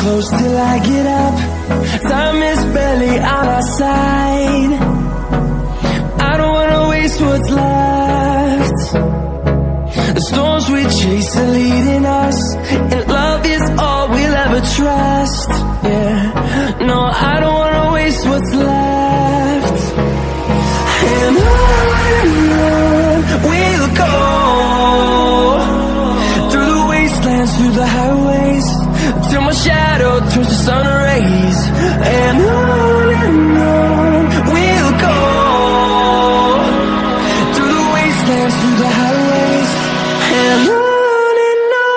close till I get up. Time is barely on our side. I don't wanna waste what's left. The storms we chase are leading us, and love is all we'll ever trust. Yeah, no, I don't wanna waste what's left. And on we'll go, through the wastelands, through the highways, till my shadow turns to sun rays. And on we'll go, through the wastelands, through the highways, and on we'll go.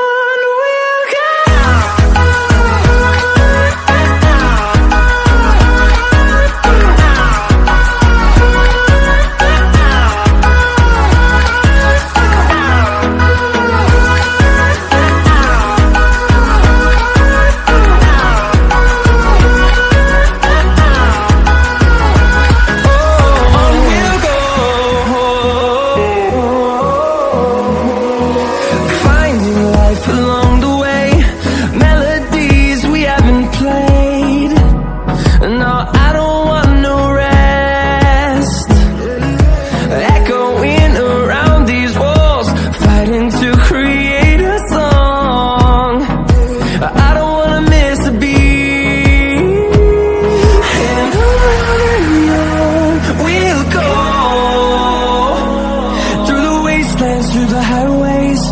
Through the highways,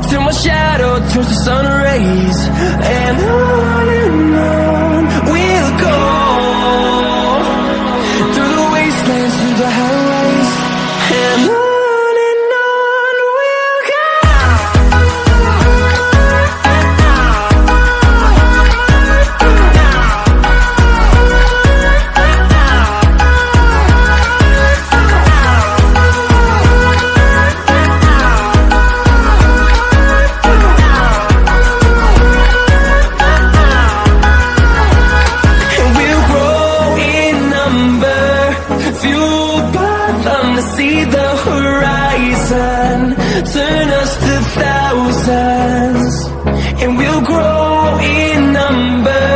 till my shadow turns to sun rays. And on we'll go, through the wastelands, through the highways, and on we'll go. See the horizon, turn us to thousands, and we'll grow in number.